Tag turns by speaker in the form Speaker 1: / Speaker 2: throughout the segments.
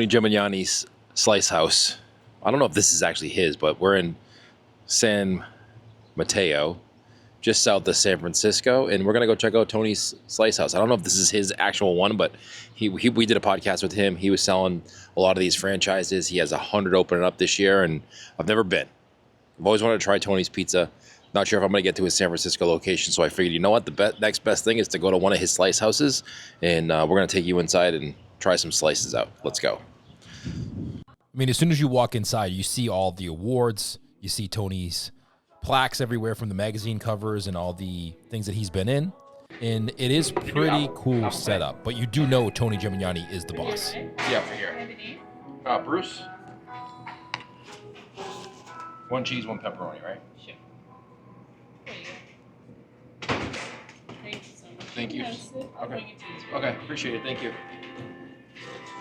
Speaker 1: Tony Gemignani's Slice House. I don't know if this is actually his, but we're in San Mateo, just south of San Francisco, and we're gonna go check out Tony's Slice House. I don't know if this is his actual one, but we did a podcast with him. He was selling a lot of these franchises. He has 100 opening up this year, and I've never been. I've always wanted to try Tony's Pizza. Not sure if I'm gonna get to his San Francisco location, so I figured, you know what, the next best thing is to go to one of his slice houses, and we're gonna take you inside and try some slices out. Let's go.
Speaker 2: I mean, as soon as you walk inside, you see all the awards. You see Tony's plaques everywhere from the magazine covers and all the things that he's been in. And it is pretty cool setup. But you do know Tony Gemignani is the boss.
Speaker 1: Yeah, for here. Bruce? 1 cheese, 1 pepperoni, right?
Speaker 3: Sure. Thank you so much.
Speaker 1: Thank you. Okay. Okay, appreciate it. Thank you.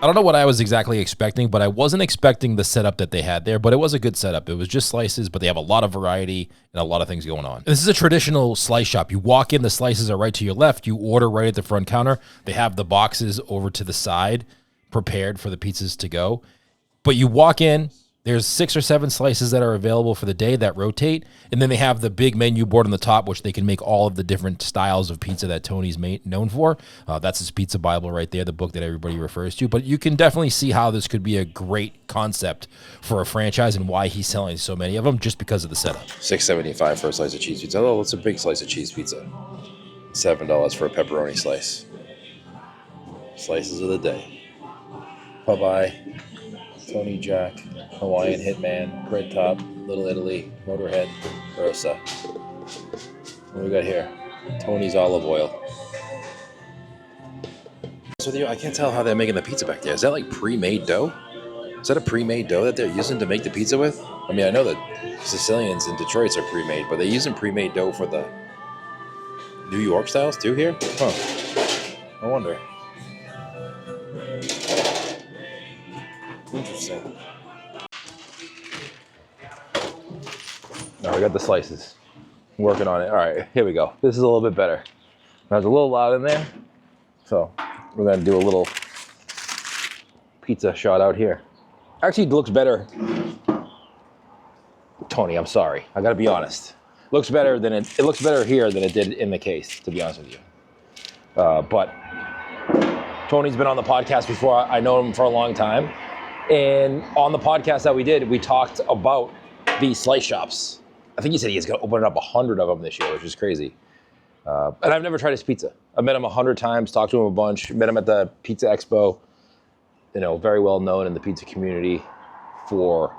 Speaker 2: I don't know what I was exactly expecting, but I wasn't expecting the setup that they had there, but it was a good setup. It was just slices, but they have a lot of variety and a lot of things going on. This is a traditional slice shop. You walk in, the slices are right to your left. You order right at the front counter. They have the boxes over to the side prepared for the pizzas to go. But you walk in, there's 6 or 7 slices that are available for the day that rotate. And then they have the big menu board on the top, which they can make all of the different styles of pizza that Tony's known for. That's his Pizza Bible right there, the book that everybody refers to. But you can definitely see how this could be a great concept for a franchise and why he's selling so many of them, just because of the setup.
Speaker 1: $6.75 for a slice of cheese pizza. Oh, it's a big slice of cheese pizza. $7 for a pepperoni slice. Slices of the day. Bye-bye. Tony Jack, Hawaiian Hitman, Bread Top, Little Italy, Motorhead, Rosa. What do we got here? Tony's Olive Oil. So I can't tell how they're making the pizza back there. Is that like pre-made dough? Is that a pre-made dough that they're using to make the pizza with? I mean, I know that Sicilians and Detroit's are pre-made, but they're using pre-made dough for the New York styles too here? Huh. I wonder. Interesting. Now we got the slices. I'm working on it. All right, here we go. This is a little bit better. Now, it's a little loud in there, so we're gonna do a little pizza shot out here. Actually, it looks better. Tony, I'm sorry. I gotta be honest. Looks better than it looks better here than it did in the case, to be honest with you. But Tony's been on the podcast before. I know him for a long time. And on the podcast that we did, we talked about these slice shops. I think he said he's going to open up 100 of them this year, which is crazy. And I've never tried his pizza. I've met him 100 times, talked to him a bunch, met him at the Pizza Expo. You know, very well known in the pizza community for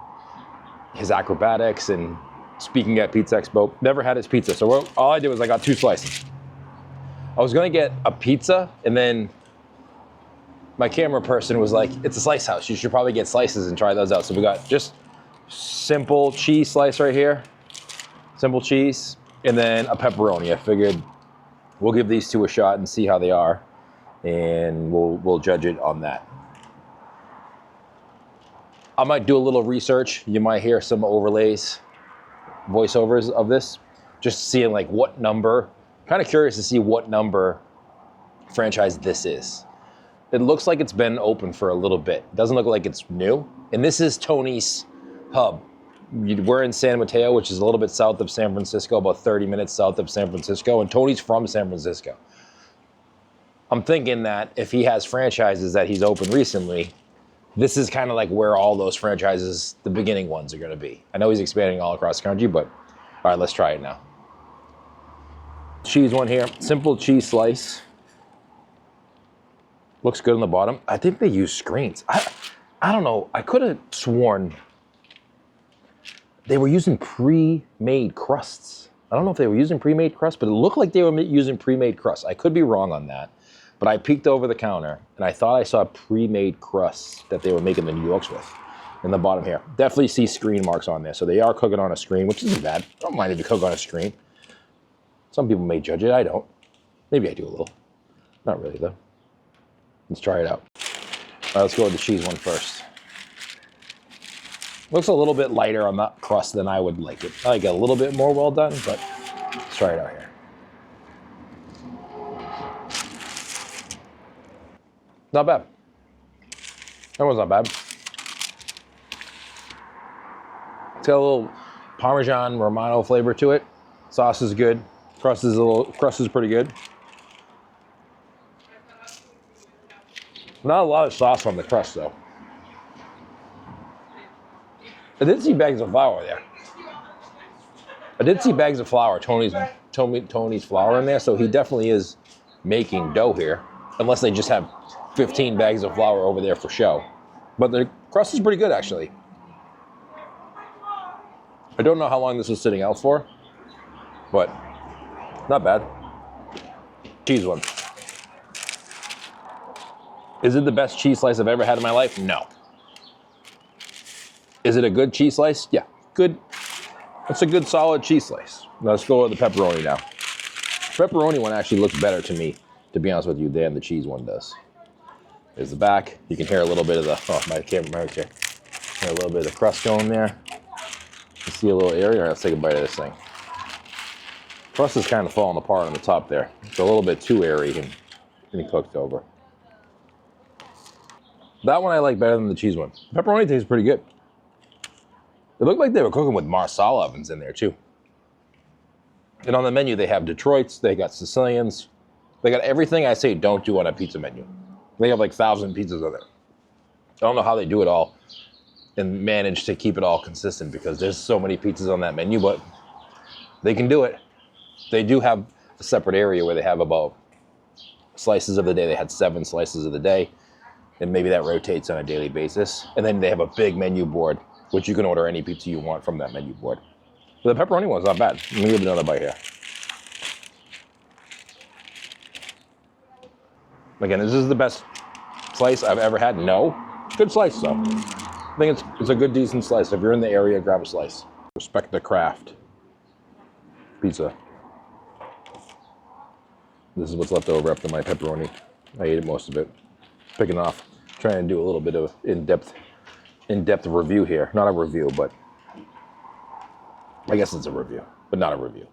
Speaker 1: his acrobatics and speaking at Pizza Expo. Never had his pizza. So all I did was I got 2 slices. I was going to get a pizza, and then my camera person was like, it's a slice house. You should probably get slices and try those out. So we got just simple cheese slice right here. Simple cheese. And then a pepperoni. I figured we'll give these 2 a shot and see how they are. And we'll judge it on that. I might do a little research. You might hear some overlays, voiceovers of this. Just seeing like what number. Kind of curious to see what number franchise this is. It looks like it's been open for a little bit. It doesn't look like it's new. And this is Tony's hub. We're in San Mateo, which is a little bit south of San Francisco, about 30 minutes south of San Francisco. And Tony's from San Francisco. I'm thinking that if he has franchises that he's opened recently, this is kind of like where all those franchises, the beginning ones, are going to be. I know he's expanding all across the country, but all right, let's try it now. Cheese one here. Simple cheese slice. Looks good on the bottom. I think they use screens. I don't know. I could have sworn they were using pre-made crusts. I don't know if they were using pre-made crust, but it looked like they were using pre-made crust. I could be wrong on that, but I peeked over the counter and I thought I saw pre-made crusts that they were making the New Yorks with in the bottom here. Definitely see screen marks on there. So they are cooking on a screen, which isn't bad. I don't mind if you cook on a screen. Some people may judge it. I don't. Maybe I do a little. Not really though. Let's try it out. All right, let's go with the cheese one first. Looks a little bit lighter on that crust than I would like it. I like it a little bit more well done, but let's try it out here. Not bad. That one's not bad. It's got a little Parmesan Romano flavor to it. Sauce is good. Crust is pretty good. Not a lot of sauce on the crust though. I did see bags of flour there. I did see bags of flour. Tony's flour in there, so he definitely is making dough here. Unless they just have 15 bags of flour over there for show. But the crust is pretty good actually. I don't know how long this was sitting out for, but not bad. Cheese one. Is it the best cheese slice I've ever had in my life? No. Is it a good cheese slice? Yeah, good. It's a good solid cheese slice. Now let's go with the pepperoni now. Pepperoni one actually looks better to me, to be honest with you, than the cheese one does. There's the back. You can hear a little bit of the, oh, my camera mic here. Hear a little bit of the crust going there. You see a little area? All right, let's take a bite of this thing. Crust is kind of falling apart on the top there. It's a little bit too airy and getting cooked over. That one I like better than the cheese one. Pepperoni tastes pretty good. It looked like they were cooking with Marsala ovens in there too. And on the menu they have Detroits, they got Sicilians. They got everything I say don't do on a pizza menu. They have like 1,000 pizzas on there. I don't know how they do it all and manage to keep it all consistent because there's so many pizzas on that menu, but they can do it. They do have a separate area where they have about slices of the day. They had 7 slices of the day, and maybe that rotates on a daily basis. And then they have a big menu board, which you can order any pizza you want from that menu board. But the pepperoni one's not bad. Let me give it another bite here. Again, this is the best slice I've ever had. No, good slice though. I think it's a good, decent slice. If you're in the area, grab a slice. Respect the craft. Pizza. This is what's left over after my pepperoni. I ate most of it. Picking off. Trying to do a little bit of in-depth review here. Not a review, but I guess it's a review, but not a review.